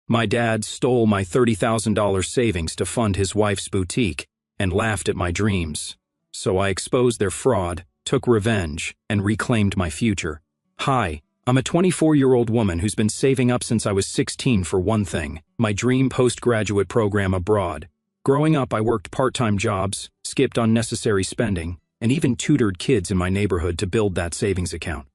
My dad stole my $30,000 savings to fund his wife's boutique and laughed at my dreams. So I exposed their fraud, took revenge, and reclaimed my future. Hi, I'm a 24-year-old woman who's been saving up since I was 16 for one thing, my dream postgraduate program abroad. Growing up, I worked part-time jobs, skipped unnecessary spending, and even tutored kids in my neighborhood to build that savings account.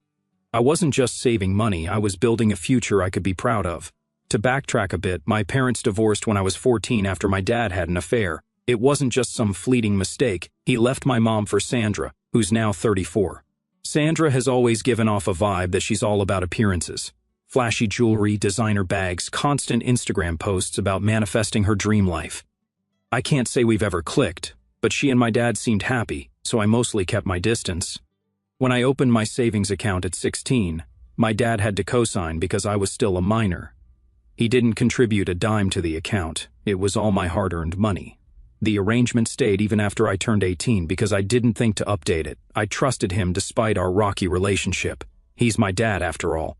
I wasn't just saving money, I was building a future I could be proud of. To backtrack a bit, my parents divorced when I was 14 after my dad had an affair. It wasn't just some fleeting mistake. He left my mom for Sandra, who's now 34. Sandra has always given off a vibe that she's all about appearances. Flashy jewelry, designer bags, constant Instagram posts about manifesting her dream life. I can't say we've ever clicked, but she and my dad seemed happy, so I mostly kept my distance. When I opened my savings account at 16, my dad had to co-sign because I was still a minor. He didn't contribute a dime to the account. It was all my hard-earned money. The arrangement stayed even after I turned 18 because I didn't think to update it. I trusted him despite our rocky relationship. He's my dad after all.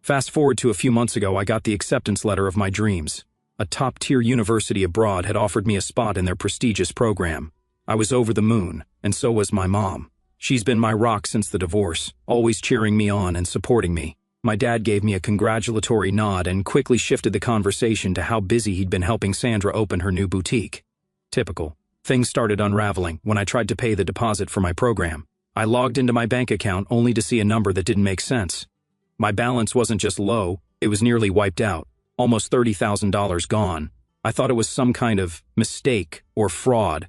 Fast forward to a few months ago, I got the acceptance letter of my dreams. A top-tier university abroad had offered me a spot in their prestigious program. I was over the moon, and so was my mom. She's been my rock since the divorce, always cheering me on and supporting me. My dad gave me a congratulatory nod and quickly shifted the conversation to how busy he'd been helping Sandra open her new boutique. Typical. Things started unraveling when I tried to pay the deposit for my program. I logged into my bank account only to see a number that didn't make sense. My balance wasn't just low, it was nearly wiped out. Almost $30,000 gone. I thought it was some kind of mistake or fraud.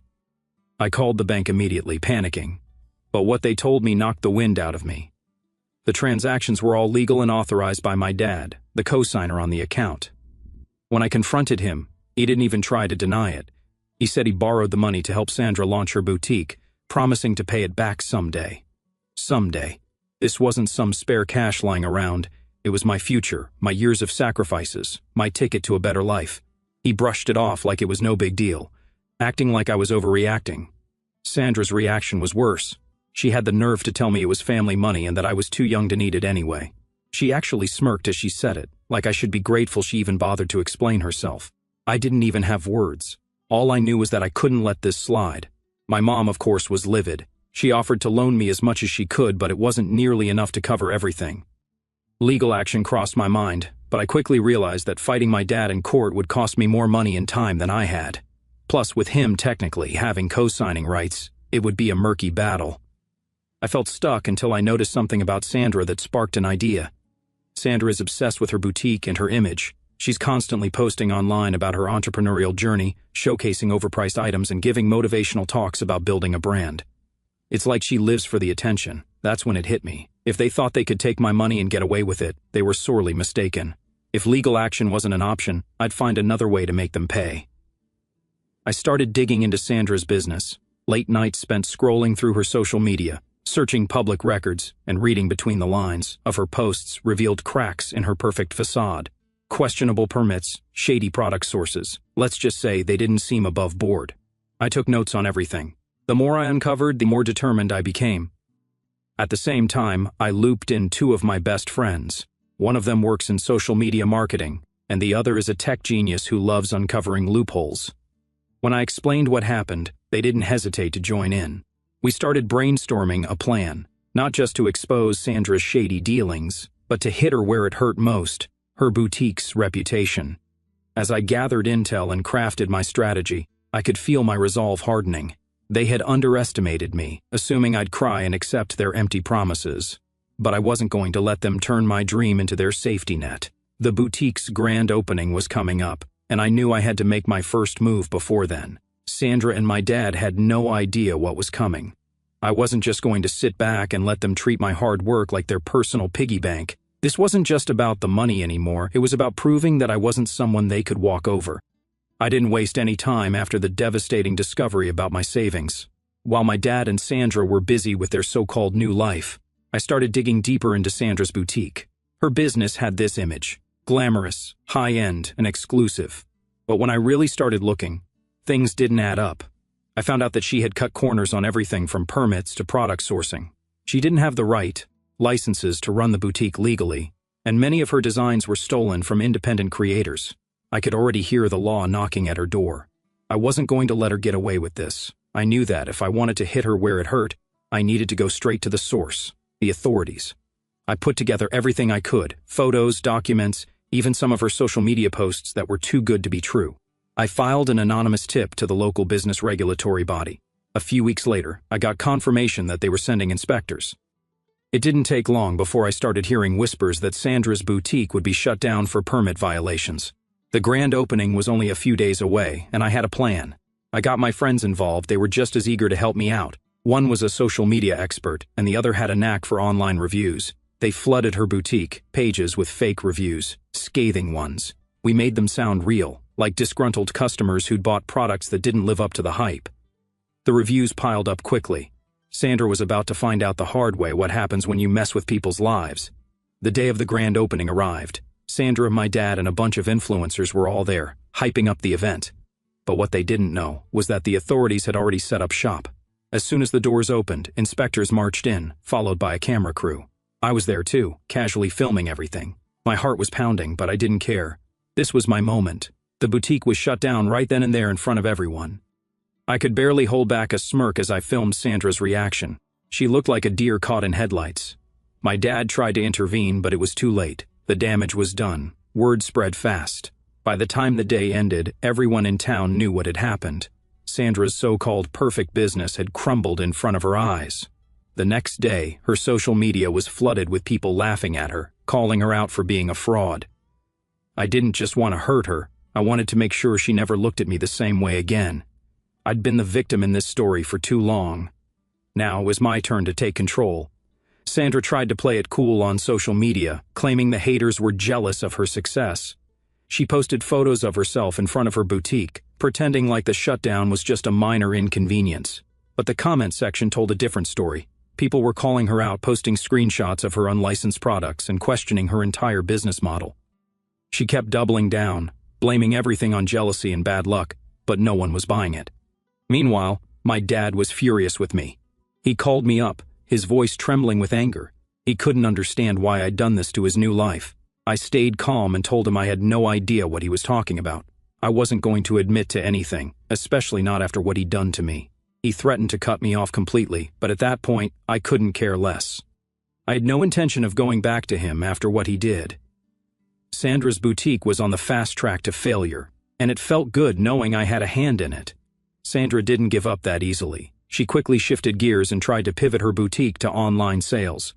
I called the bank immediately, panicking. But what they told me knocked the wind out of me. The transactions were all legal and authorized by my dad, the co-signer on the account. When I confronted him, he didn't even try to deny it. He said he borrowed the money to help Sandra launch her boutique, promising to pay it back someday. Someday. This wasn't some spare cash lying around. It was my future, my years of sacrifices, my ticket to a better life. He brushed it off like it was no big deal, acting like I was overreacting. Sandra's reaction was worse. She had the nerve to tell me it was family money and that I was too young to need it anyway. She actually smirked as she said it, like I should be grateful she even bothered to explain herself. I didn't even have words. All I knew was that I couldn't let this slide. My mom, of course, was livid. She offered to loan me as much as she could, but it wasn't nearly enough to cover everything. Legal action crossed my mind, but I quickly realized that fighting my dad in court would cost me more money and time than I had. Plus, with him technically having co-signing rights, it would be a murky battle. I felt stuck until I noticed something about Sandra that sparked an idea. Sandra is obsessed with her boutique and her image. She's constantly posting online about her entrepreneurial journey, showcasing overpriced items and giving motivational talks about building a brand. It's like she lives for the attention. That's when it hit me. If they thought they could take my money and get away with it, they were sorely mistaken. If legal action wasn't an option, I'd find another way to make them pay. I started digging into Sandra's business. Late nights spent scrolling through her social media, searching public records, and reading between the lines of her posts revealed cracks in her perfect facade. Questionable permits, shady product sources. Let's just say they didn't seem above board. I took notes on everything. The more I uncovered, the more determined I became. At the same time, I looped in two of my best friends. One of them works in social media marketing, and the other is a tech genius who loves uncovering loopholes. When I explained what happened, they didn't hesitate to join in. We started brainstorming a plan, not just to expose Sandra's shady dealings, but to hit her where it hurt most, her boutique's reputation. As I gathered intel and crafted my strategy, I could feel my resolve hardening. They had underestimated me, assuming I'd cry and accept their empty promises. But I wasn't going to let them turn my dream into their safety net. The boutique's grand opening was coming up, and I knew I had to make my first move before then. Sandra and my dad had no idea what was coming. I wasn't just going to sit back and let them treat my hard work like their personal piggy bank. This wasn't just about the money anymore, it was about proving that I wasn't someone they could walk over. I didn't waste any time after the devastating discovery about my savings. While my dad and Sandra were busy with their so-called new life, I started digging deeper into Sandra's boutique. Her business had this image: glamorous, high-end, and exclusive. But when I really started looking, things didn't add up. I found out that she had cut corners on everything from permits to product sourcing. She didn't have the right licenses to run the boutique legally, and many of her designs were stolen from independent creators. I could already hear the law knocking at her door. I wasn't going to let her get away with this. I knew that if I wanted to hit her where it hurt, I needed to go straight to the source, the authorities. I put together everything I could, photos, documents, even some of her social media posts that were too good to be true. I filed an anonymous tip to the local business regulatory body. A few weeks later, I got confirmation that they were sending inspectors. It didn't take long before I started hearing whispers that Sandra's boutique would be shut down for permit violations. The grand opening was only a few days away, and I had a plan. I got my friends involved. They were just as eager to help me out. One was a social media expert, and the other had a knack for online reviews. They flooded her boutique pages with fake reviews, scathing ones. We made them sound real, like disgruntled customers who'd bought products that didn't live up to the hype. The reviews piled up quickly. Sandra was about to find out the hard way what happens when you mess with people's lives. The day of the grand opening arrived. Sandra, my dad, and a bunch of influencers were all there, hyping up the event. But what they didn't know was that the authorities had already set up shop. As soon as the doors opened, inspectors marched in, followed by a camera crew. I was there too, casually filming everything. My heart was pounding, but I didn't care. This was my moment. The boutique was shut down right then and there in front of everyone. I could barely hold back a smirk as I filmed Sandra's reaction. She looked like a deer caught in headlights. My dad tried to intervene, but it was too late. The damage was done. Word spread fast. By the time the day ended, everyone in town knew what had happened. Sandra's so-called perfect business had crumbled in front of her eyes. The next day, her social media was flooded with people laughing at her, calling her out for being a fraud. I didn't just want to hurt her. I wanted to make sure she never looked at me the same way again. I'd been the victim in this story for too long. Now it was my turn to take control. Sandra tried to play it cool on social media, claiming the haters were jealous of her success. She posted photos of herself in front of her boutique, pretending like the shutdown was just a minor inconvenience. But the comment section told a different story. People were calling her out, posting screenshots of her unlicensed products and questioning her entire business model. She kept doubling down, blaming everything on jealousy and bad luck, but no one was buying it. Meanwhile, my dad was furious with me. He called me up, his voice trembling with anger. He couldn't understand why I'd done this to his new life. I stayed calm and told him I had no idea what he was talking about. I wasn't going to admit to anything, especially not after what he'd done to me. He threatened to cut me off completely, but at that point, I couldn't care less. I had no intention of going back to him after what he did. Sandra's boutique was on the fast track to failure, and it felt good knowing I had a hand in it. Sandra didn't give up that easily. She quickly shifted gears and tried to pivot her boutique to online sales.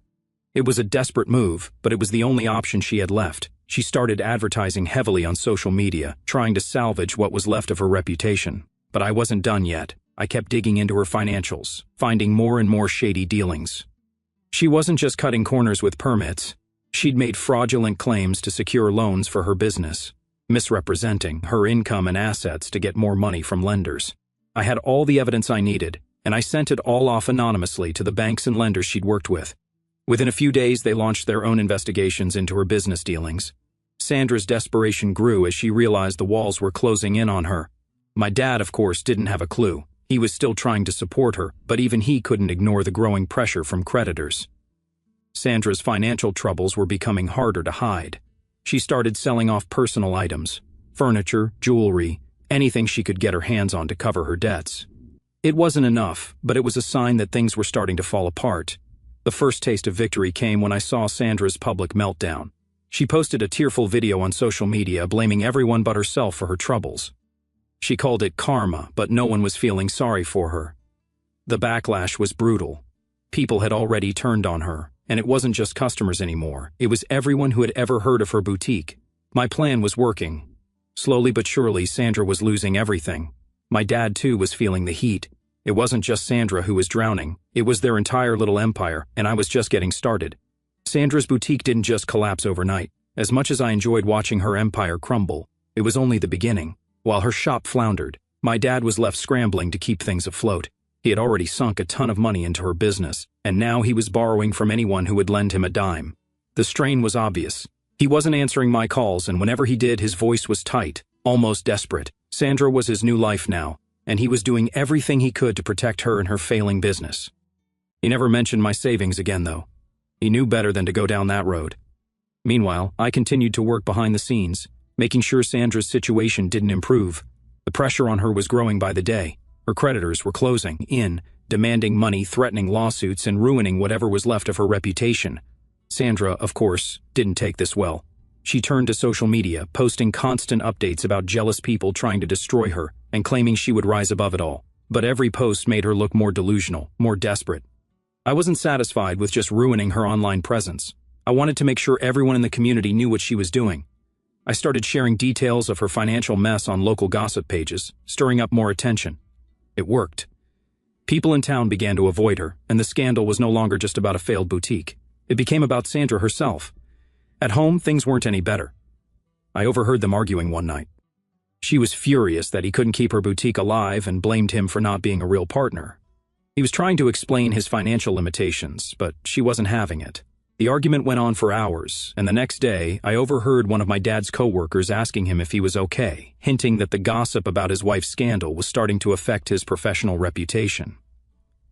It was a desperate move, but it was the only option she had left. She started advertising heavily on social media, trying to salvage what was left of her reputation. But I wasn't done yet. I kept digging into her financials, finding more and more shady dealings. She wasn't just cutting corners with permits. She'd made fraudulent claims to secure loans for her business, misrepresenting her income and assets to get more money from lenders. I had all the evidence I needed, and I sent it all off anonymously to the banks and lenders she'd worked with. Within a few days, they launched their own investigations into her business dealings. Sandra's desperation grew as she realized the walls were closing in on her. My dad, of course, didn't have a clue. He was still trying to support her, but even he couldn't ignore the growing pressure from creditors. Sandra's financial troubles were becoming harder to hide. She started selling off personal items, furniture, jewelry, anything she could get her hands on to cover her debts. It wasn't enough, but it was a sign that things were starting to fall apart. The first taste of victory came when I saw Sandra's public meltdown. She posted a tearful video on social media blaming everyone but herself for her troubles. She called it karma, but no one was feeling sorry for her. The backlash was brutal. People had already turned on her, and it wasn't just customers anymore. It was everyone who had ever heard of her boutique. My plan was working. Slowly but surely, Sandra was losing everything. My dad, too, was feeling the heat. It wasn't just Sandra who was drowning. It was their entire little empire, and I was just getting started. Sandra's boutique didn't just collapse overnight. As much as I enjoyed watching her empire crumble, it was only the beginning. While her shop floundered, my dad was left scrambling to keep things afloat. He had already sunk a ton of money into her business, and now he was borrowing from anyone who would lend him a dime. The strain was obvious. He wasn't answering my calls, and whenever he did, his voice was tight, almost desperate. Sandra was his new life now, and he was doing everything he could to protect her and her failing business. He never mentioned my savings again, though. He knew better than to go down that road. Meanwhile, I continued to work behind the scenes, making sure Sandra's situation didn't improve. The pressure on her was growing by the day. Her creditors were closing in, demanding money, threatening lawsuits, and ruining whatever was left of her reputation. Sandra, of course, didn't take this well. She turned to social media, posting constant updates about jealous people trying to destroy her and claiming she would rise above it all. But every post made her look more delusional, more desperate. I wasn't satisfied with just ruining her online presence. I wanted to make sure everyone in the community knew what she was doing. I started sharing details of her financial mess on local gossip pages, stirring up more attention. It worked. People in town began to avoid her, and the scandal was no longer just about a failed boutique. It became about Sandra herself. At home, things weren't any better. I overheard them arguing one night. She was furious that he couldn't keep her boutique alive and blamed him for not being a real partner. He was trying to explain his financial limitations, but she wasn't having it. The argument went on for hours, and the next day, I overheard one of my dad's coworkers asking him if he was okay, hinting that the gossip about his wife's scandal was starting to affect his professional reputation.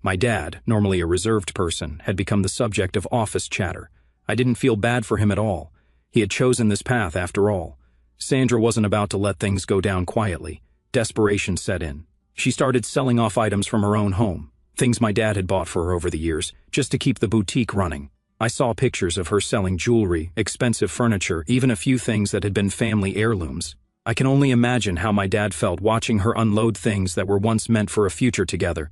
My dad, normally a reserved person, had become the subject of office chatter. I didn't feel bad for him at all. He had chosen this path after all. Sandra wasn't about to let things go down quietly. Desperation set in. She started selling off items from her own home, things my dad had bought for her over the years, just to keep the boutique running. I saw pictures of her selling jewelry, expensive furniture, even a few things that had been family heirlooms. I can only imagine how my dad felt watching her unload things that were once meant for a future together.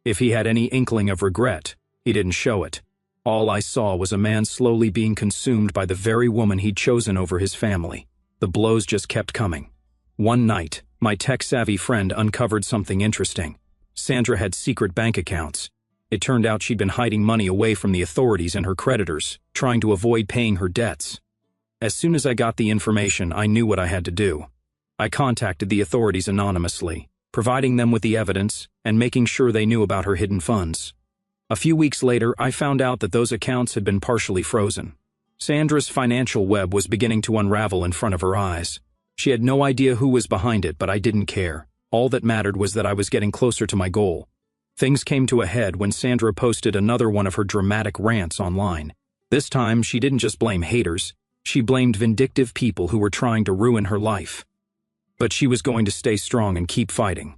If he had any inkling of regret, he didn't show it. All I saw was a man slowly being consumed by the very woman he'd chosen over his family. The blows just kept coming. One night, my tech-savvy friend uncovered something interesting. Sandra had secret bank accounts. It turned out she'd been hiding money away from the authorities and her creditors, trying to avoid paying her debts. As soon as I got the information, I knew what I had to do. I contacted the authorities anonymously, providing them with the evidence and making sure they knew about her hidden funds. A few weeks later, I found out that those accounts had been partially frozen. Sandra's financial web was beginning to unravel in front of her eyes. She had no idea who was behind it, but I didn't care. All that mattered was that I was getting closer to my goal. Things came to a head when Sandra posted another one of her dramatic rants online. This time, she didn't just blame haters. She blamed vindictive people who were trying to ruin her life. But she was going to stay strong and keep fighting.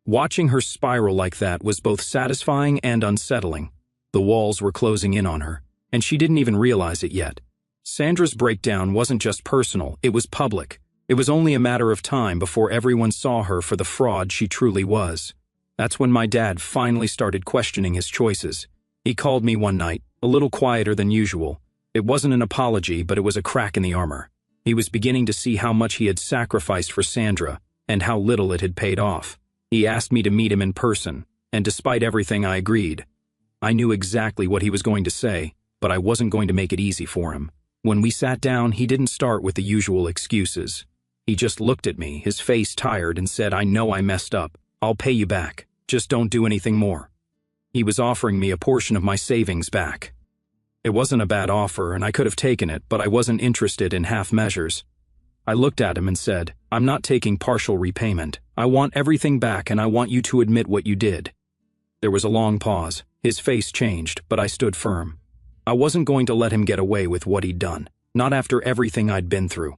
Watching her spiral like that was both satisfying and unsettling. The walls were closing in on her, and she didn't even realize it yet. Sandra's breakdown wasn't just personal, it was public. It was only a matter of time before everyone saw her for the fraud she truly was. That's when my dad finally started questioning his choices. He called me one night, a little quieter than usual. It wasn't an apology, but it was a crack in the armor. He was beginning to see how much he had sacrificed for Sandra and how little it had paid off. He asked me to meet him in person, and despite everything, I agreed. I knew exactly what he was going to say, but I wasn't going to make it easy for him. When we sat down, he didn't start with the usual excuses. He just looked at me, his face tired, and said, "I know I messed up. I'll pay you back. Just don't do anything more." He was offering me a portion of my savings back. It wasn't a bad offer, and I could have taken it, but I wasn't interested in half measures. I looked at him and said, "I'm not taking partial repayment. I want everything back, and I want you to admit what you did." There was a long pause. His face changed, but I stood firm. I wasn't going to let him get away with what he'd done, not after everything I'd been through.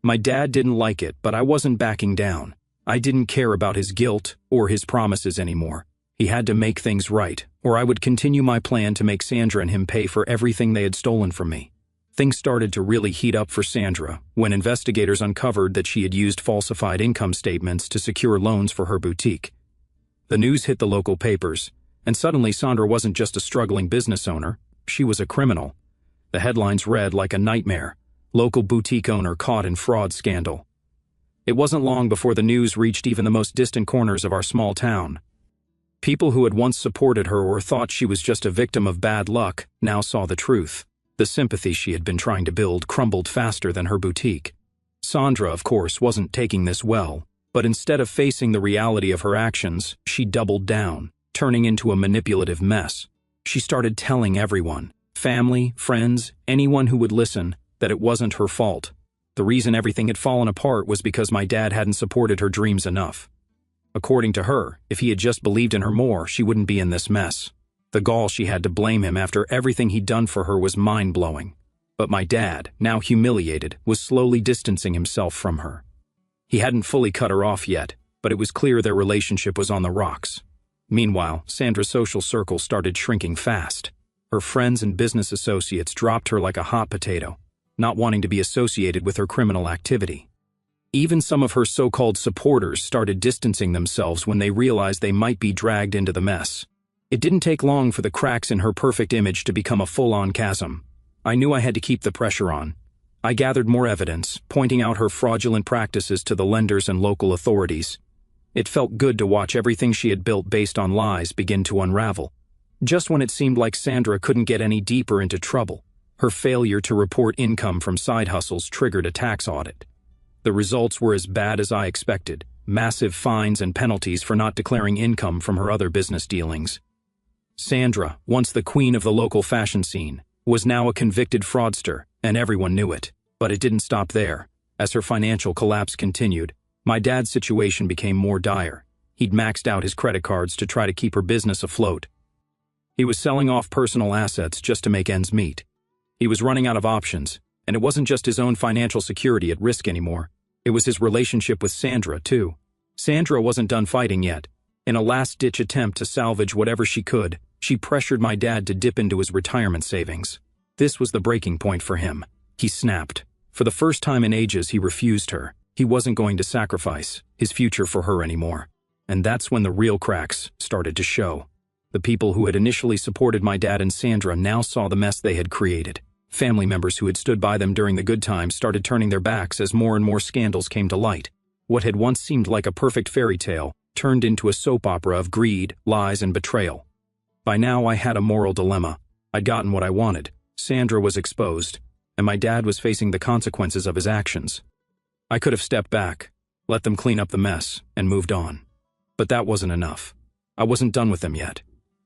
My dad didn't like it, but I wasn't backing down. I didn't care about his guilt or his promises anymore. He had to make things right, or I would continue my plan to make Sandra and him pay for everything they had stolen from me. Things started to really heat up for Sandra when investigators uncovered that she had used falsified income statements to secure loans for her boutique. The news hit the local papers, and suddenly Sandra wasn't just a struggling business owner, she was a criminal. The headlines read like a nightmare: "Local boutique owner caught in fraud scandal." It wasn't long before the news reached even the most distant corners of our small town. People who had once supported her or thought she was just a victim of bad luck now saw the truth. The sympathy she had been trying to build crumbled faster than her boutique. Sandra, of course, wasn't taking this well, but instead of facing the reality of her actions, she doubled down, turning into a manipulative mess. She started telling everyone, family, friends, anyone who would listen, that it wasn't her fault. The reason everything had fallen apart was because my dad hadn't supported her dreams enough. According to her, if he had just believed in her more, she wouldn't be in this mess. The gall she had to blame him after everything he'd done for her was mind-blowing. But my dad, now humiliated, was slowly distancing himself from her. He hadn't fully cut her off yet, but it was clear their relationship was on the rocks. Meanwhile, Sandra's social circle started shrinking fast. Her friends and business associates dropped her like a hot potato, not wanting to be associated with her criminal activity. Even some of her so-called supporters started distancing themselves when they realized they might be dragged into the mess. It didn't take long for the cracks in her perfect image to become a full-on chasm. I knew I had to keep the pressure on. I gathered more evidence, pointing out her fraudulent practices to the lenders and local authorities. It felt good to watch everything she had built based on lies begin to unravel. Just when it seemed like Sandra couldn't get any deeper into trouble, her failure to report income from side hustles triggered a tax audit. The results were as bad as I expected: massive fines and penalties for not declaring income from her other business dealings. Sandra, once the queen of the local fashion scene, was now a convicted fraudster, and everyone knew it. But it didn't stop there. As her financial collapse continued, my dad's situation became more dire. He'd maxed out his credit cards to try to keep her business afloat. He was selling off personal assets just to make ends meet. He was running out of options, and it wasn't just his own financial security at risk anymore. It was his relationship with Sandra, too. Sandra wasn't done fighting yet. In a last-ditch attempt to salvage whatever she could, she pressured my dad to dip into his retirement savings. This was the breaking point for him. He snapped. For the first time in ages, he refused her. He wasn't going to sacrifice his future for her anymore. And that's when the real cracks started to show. The people who had initially supported my dad and Sandra now saw the mess they had created. Family members who had stood by them during the good times started turning their backs as more and more scandals came to light. What had once seemed like a perfect fairy tale turned into a soap opera of greed, lies, and betrayal. By now I had a moral dilemma. I'd gotten what I wanted. Sandra was exposed, and my dad was facing the consequences of his actions. I could have stepped back, let them clean up the mess, and moved on. But that wasn't enough. I wasn't done with them yet.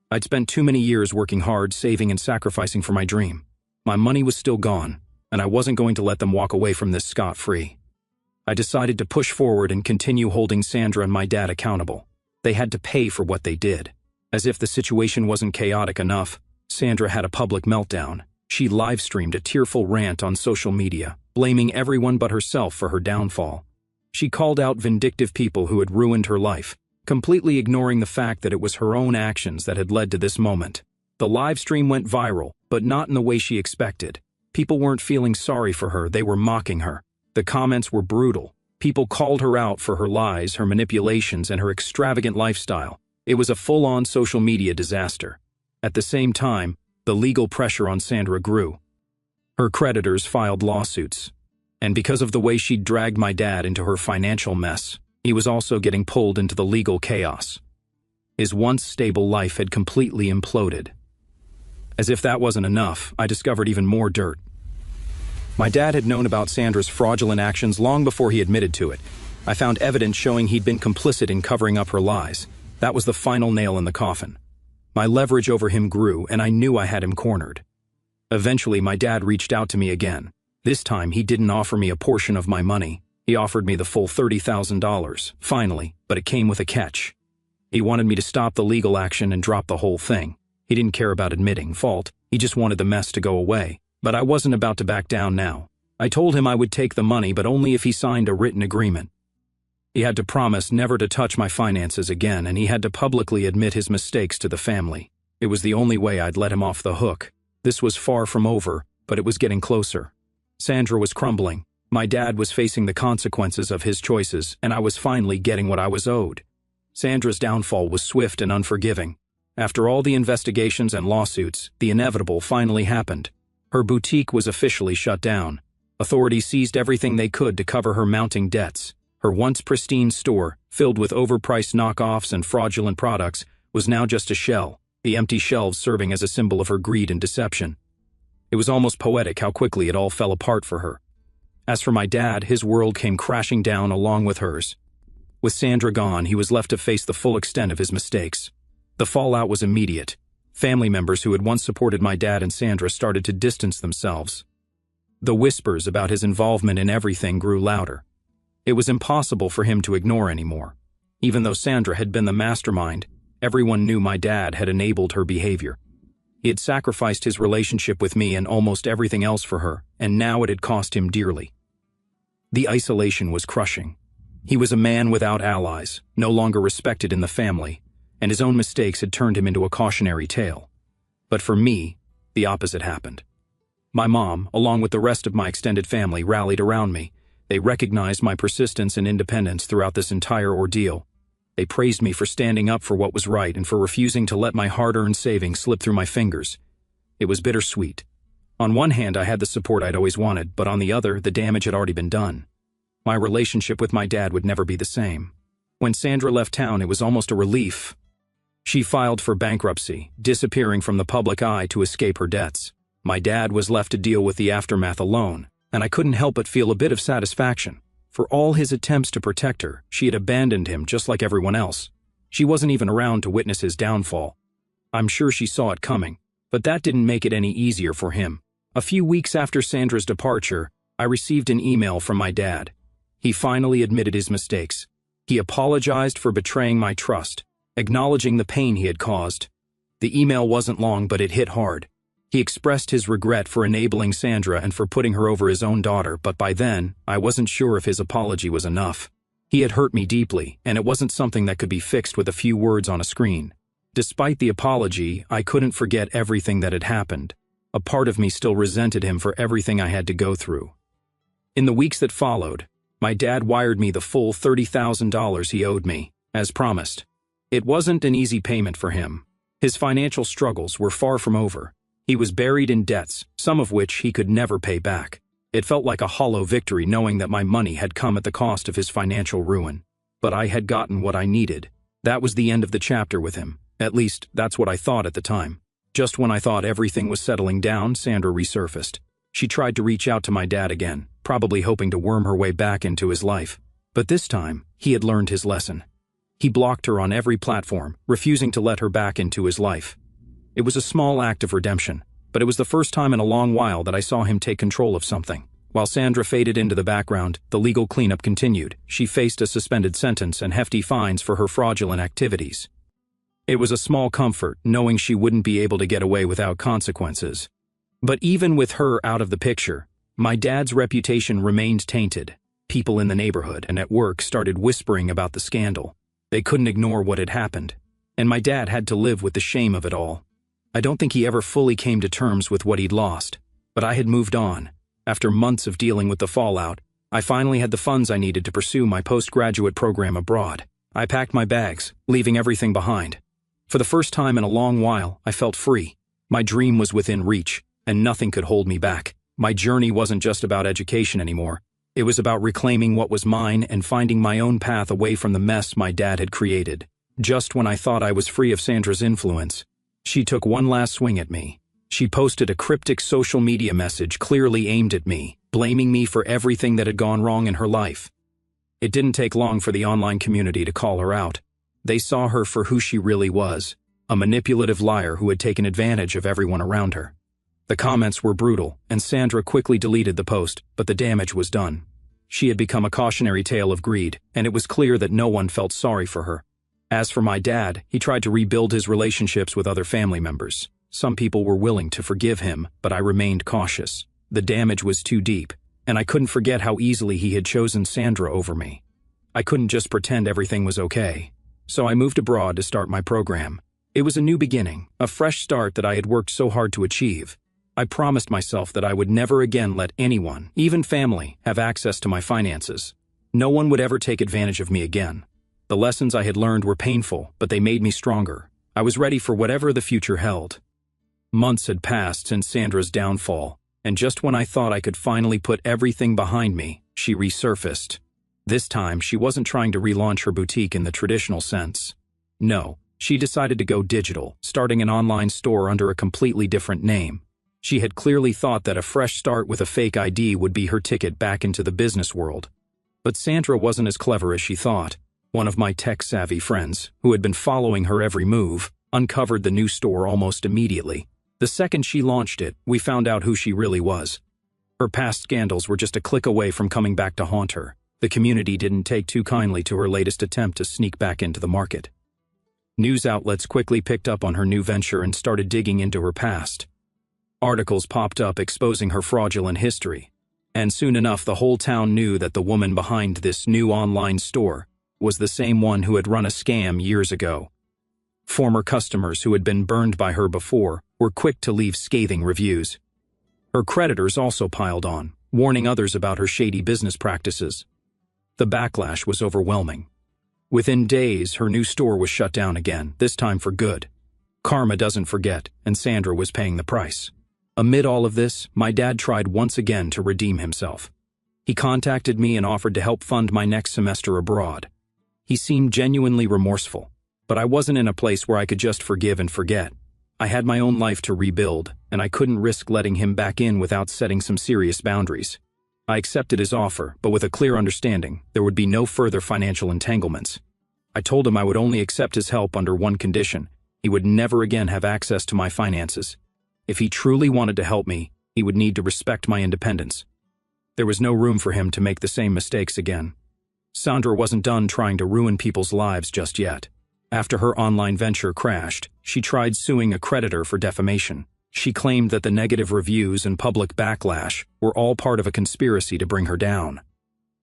I'd spent too many years working hard, saving and sacrificing for my dream. My money was still gone, and I wasn't going to let them walk away from this scot-free. I decided to push forward and continue holding Sandra and my dad accountable. They had to pay for what they did. As if the situation wasn't chaotic enough, Sandra had a public meltdown. She live-streamed a tearful rant on social media, blaming everyone but herself for her downfall. She called out vindictive people who had ruined her life, completely ignoring the fact that it was her own actions that had led to this moment. The live stream went viral, but not in the way she expected. People weren't feeling sorry for her, they were mocking her. The comments were brutal. People called her out for her lies, her manipulations, and her extravagant lifestyle. It was a full-on social media disaster. At the same time, the legal pressure on Sandra grew. Her creditors filed lawsuits. And because of the way she'd dragged my dad into her financial mess, he was also getting pulled into the legal chaos. His once stable life had completely imploded. As if that wasn't enough, I discovered even more dirt. My dad had known about Sandra's fraudulent actions long before he admitted to it. I found evidence showing he'd been complicit in covering up her lies. That was the final nail in the coffin. My leverage over him grew, and I knew I had him cornered. Eventually, my dad reached out to me again. This time, he didn't offer me a portion of my money. He offered me the full $30,000, finally, but it came with a catch. He wanted me to stop the legal action and drop the whole thing. He didn't care about admitting fault, he just wanted the mess to go away. But I wasn't about to back down now. I told him I would take the money, but only if he signed a written agreement. He had to promise never to touch my finances again, and he had to publicly admit his mistakes to the family. It was the only way I'd let him off the hook. This was far from over, but it was getting closer. Sandra was crumbling. My dad was facing the consequences of his choices, and I was finally getting what I was owed. Sandra's downfall was swift and unforgiving. After all the investigations and lawsuits, the inevitable finally happened. Her boutique was officially shut down. Authorities seized everything they could to cover her mounting debts. Her once pristine store, filled with overpriced knockoffs and fraudulent products, was now just a shell, the empty shelves serving as a symbol of her greed and deception. It was almost poetic how quickly it all fell apart for her. As for my dad, his world came crashing down along with hers. With Sandra gone, he was left to face the full extent of his mistakes. The fallout was immediate. Family members who had once supported my dad and Sandra started to distance themselves. The whispers about his involvement in everything grew louder. It was impossible for him to ignore anymore. Even though Sandra had been the mastermind, everyone knew my dad had enabled her behavior. He had sacrificed his relationship with me and almost everything else for her, and now it had cost him dearly. The isolation was crushing. He was a man without allies, no longer respected in the family, and his own mistakes had turned him into a cautionary tale. But for me, the opposite happened. My mom, along with the rest of my extended family, rallied around me. They recognized my persistence and independence throughout this entire ordeal. They praised me for standing up for what was right and for refusing to let my hard-earned savings slip through my fingers. It was bittersweet. On one hand, I had the support I'd always wanted, but on the other, the damage had already been done. My relationship with my dad would never be the same. When Sandra left town, it was almost a relief. She filed for bankruptcy, disappearing from the public eye to escape her debts. My dad was left to deal with the aftermath alone, and I couldn't help but feel a bit of satisfaction. For all his attempts to protect her, she had abandoned him just like everyone else. She wasn't even around to witness his downfall. I'm sure she saw it coming, but that didn't make it any easier for him. A few weeks after Sandra's departure, I received an email from my dad. He finally admitted his mistakes. He apologized for betraying my trust, acknowledging the pain he had caused. The email wasn't long, but it hit hard. He expressed his regret for enabling Sandra and for putting her over his own daughter, but by then, I wasn't sure if his apology was enough. He had hurt me deeply, and it wasn't something that could be fixed with a few words on a screen. Despite the apology, I couldn't forget everything that had happened. A part of me still resented him for everything I had to go through. In the weeks that followed, my dad wired me the full $30,000 he owed me, as promised. It wasn't an easy payment for him. His financial struggles were far from over. He was buried in debts, some of which he could never pay back. It felt like a hollow victory knowing that my money had come at the cost of his financial ruin. But I had gotten what I needed. That was the end of the chapter with him. At least, that's what I thought at the time. Just when I thought everything was settling down, Sandra resurfaced. She tried to reach out to my dad again, probably hoping to worm her way back into his life. But this time, he had learned his lesson. He blocked her on every platform, refusing to let her back into his life. It was a small act of redemption, but it was the first time in a long while that I saw him take control of something. While Sandra faded into the background, the legal cleanup continued. She faced a suspended sentence and hefty fines for her fraudulent activities. It was a small comfort, knowing she wouldn't be able to get away without consequences. But even with her out of the picture, my dad's reputation remained tainted. People in the neighborhood and at work started whispering about the scandal. They couldn't ignore what had happened, and my dad had to live with the shame of it all. I don't think he ever fully came to terms with what he'd lost, but I had moved on. After months of dealing with the fallout, I finally had the funds I needed to pursue my postgraduate program abroad. I packed my bags, leaving everything behind. For the first time in a long while, I felt free. My dream was within reach, and nothing could hold me back. My journey wasn't just about education anymore. It was about reclaiming what was mine and finding my own path away from the mess my dad had created. Just when I thought I was free of Sandra's influence, she took one last swing at me. She posted a cryptic social media message clearly aimed at me, blaming me for everything that had gone wrong in her life. It didn't take long for the online community to call her out. They saw her for who she really was, a manipulative liar who had taken advantage of everyone around her. The comments were brutal, and Sandra quickly deleted the post, but the damage was done. She had become a cautionary tale of greed, and it was clear that no one felt sorry for her. As for my dad, he tried to rebuild his relationships with other family members. Some people were willing to forgive him, but I remained cautious. The damage was too deep, and I couldn't forget how easily he had chosen Sandra over me. I couldn't just pretend everything was okay. So I moved abroad to start my program. It was a new beginning, a fresh start that I had worked so hard to achieve. I promised myself that I would never again let anyone, even family, have access to my finances. No one would ever take advantage of me again. The lessons I had learned were painful, but they made me stronger. I was ready for whatever the future held. Months had passed since Sandra's downfall, and just when I thought I could finally put everything behind me, she resurfaced. This time, she wasn't trying to relaunch her boutique in the traditional sense. No, she decided to go digital, starting an online store under a completely different name. She had clearly thought that a fresh start with a fake ID would be her ticket back into the business world. But Sandra wasn't as clever as she thought. One of my tech-savvy friends, who had been following her every move, uncovered the new store almost immediately. The second she launched it, we found out who she really was. Her past scandals were just a click away from coming back to haunt her. The community didn't take too kindly to her latest attempt to sneak back into the market. News outlets quickly picked up on her new venture and started digging into her past. Articles popped up exposing her fraudulent history, and soon enough the whole town knew that the woman behind this new online store was the same one who had run a scam years ago. Former customers who had been burned by her before were quick to leave scathing reviews. Her creditors also piled on, warning others about her shady business practices. The backlash was overwhelming. Within days, her new store was shut down again, this time for good. Karma doesn't forget, and Sandra was paying the price. Amid all of this, my dad tried once again to redeem himself. He contacted me and offered to help fund my next semester abroad. He seemed genuinely remorseful, but I wasn't in a place where I could just forgive and forget. I had my own life to rebuild, and I couldn't risk letting him back in without setting some serious boundaries. I accepted his offer, but with a clear understanding there would be no further financial entanglements. I told him I would only accept his help under one condition: he would never again have access to my finances. If he truly wanted to help me, he would need to respect my independence. There was no room for him to make the same mistakes again. Sandra wasn't done trying to ruin people's lives just yet. After her online venture crashed, she tried suing a creditor for defamation. She claimed that the negative reviews and public backlash were all part of a conspiracy to bring her down.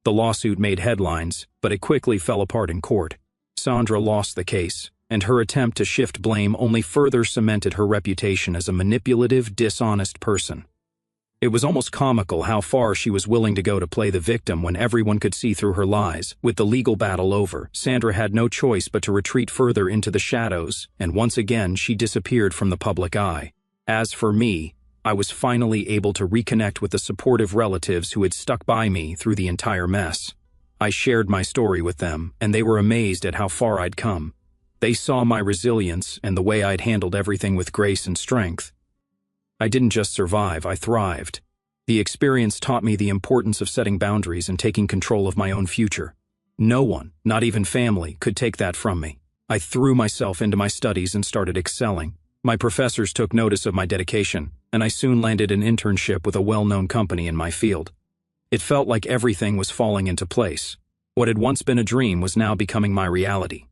The lawsuit made headlines, but it quickly fell apart in court. Sandra lost the case, and her attempt to shift blame only further cemented her reputation as a manipulative, dishonest person. It was almost comical how far she was willing to go to play the victim when everyone could see through her lies. With the legal battle over, Sandra had no choice but to retreat further into the shadows, and once again she disappeared from the public eye. As for me, I was finally able to reconnect with the supportive relatives who had stuck by me through the entire mess. I shared my story with them, and they were amazed at how far I'd come. They saw my resilience and the way I'd handled everything with grace and strength. I didn't just survive, I thrived. The experience taught me the importance of setting boundaries and taking control of my own future. No one, not even family, could take that from me. I threw myself into my studies and started excelling. My professors took notice of my dedication, and I soon landed an internship with a well-known company in my field. It felt like everything was falling into place. What had once been a dream was now becoming my reality.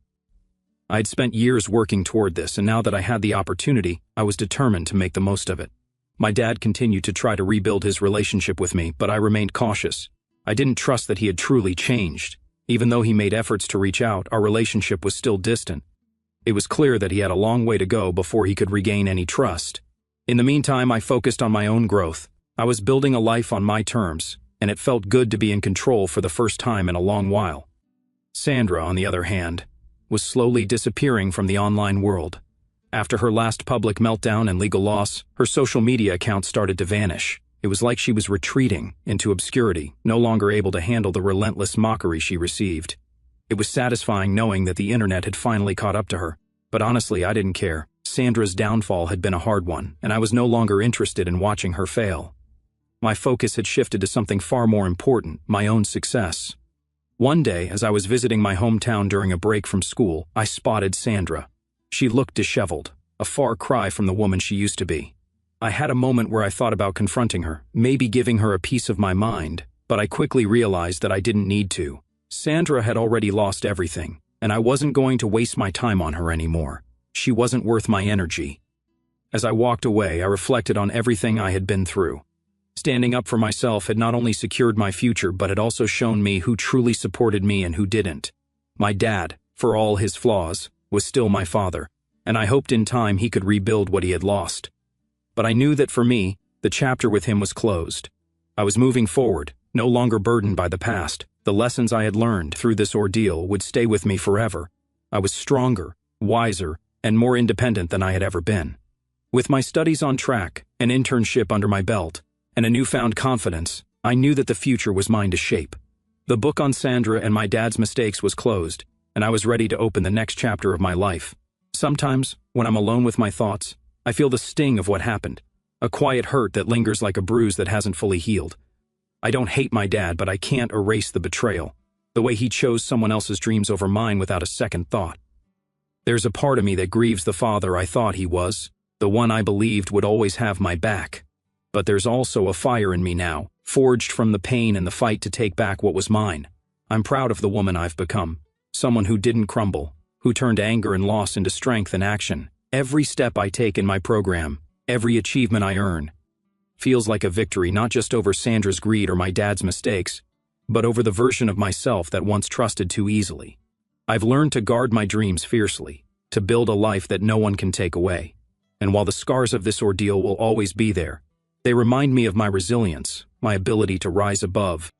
I'd spent years working toward this, and now that I had the opportunity, I was determined to make the most of it. My dad continued to try to rebuild his relationship with me, but I remained cautious. I didn't trust that he had truly changed. Even though he made efforts to reach out, our relationship was still distant. It was clear that he had a long way to go before he could regain any trust. In the meantime, I focused on my own growth. I was building a life on my terms, and it felt good to be in control for the first time in a long while. Sandra, on the other hand, was slowly disappearing from the online world. After her last public meltdown and legal loss, her social media account started to vanish. It was like she was retreating into obscurity, no longer able to handle the relentless mockery she received. It was satisfying knowing that the internet had finally caught up to her, but honestly, I didn't care. Sandra's downfall had been a hard one, and I was no longer interested in watching her fail. My focus had shifted to something far more important: my own success. One day, as I was visiting my hometown during a break from school, I spotted Sandra. She looked disheveled, a far cry from the woman she used to be. I had a moment where I thought about confronting her, maybe giving her a piece of my mind, but I quickly realized that I didn't need to. Sandra had already lost everything, and I wasn't going to waste my time on her anymore. She wasn't worth my energy. As I walked away, I reflected on everything I had been through. Standing up for myself had not only secured my future, but had also shown me who truly supported me and who didn't. My dad, for all his flaws, was still my father, and I hoped in time he could rebuild what he had lost. But I knew that for me, the chapter with him was closed. I was moving forward, no longer burdened by the past. The lessons I had learned through this ordeal would stay with me forever. I was stronger, wiser, and more independent than I had ever been. With my studies on track, an internship under my belt, and a newfound confidence, I knew that the future was mine to shape. The book on Sandra and my dad's mistakes was closed, and I was ready to open the next chapter of my life. Sometimes, when I'm alone with my thoughts, I feel the sting of what happened, a quiet hurt that lingers like a bruise that hasn't fully healed. I don't hate my dad, but I can't erase the betrayal, the way he chose someone else's dreams over mine without a second thought. There's a part of me that grieves the father I thought he was, the one I believed would always have my back. But there's also a fire in me now, forged from the pain and the fight to take back what was mine. I'm proud of the woman I've become, someone who didn't crumble, who turned anger and loss into strength and action. Every step I take in my program, every achievement I earn, feels like a victory not just over Sandra's greed or my dad's mistakes, but over the version of myself that once trusted too easily. I've learned to guard my dreams fiercely, to build a life that no one can take away. And while the scars of this ordeal will always be there, they remind me of my resilience, my ability to rise above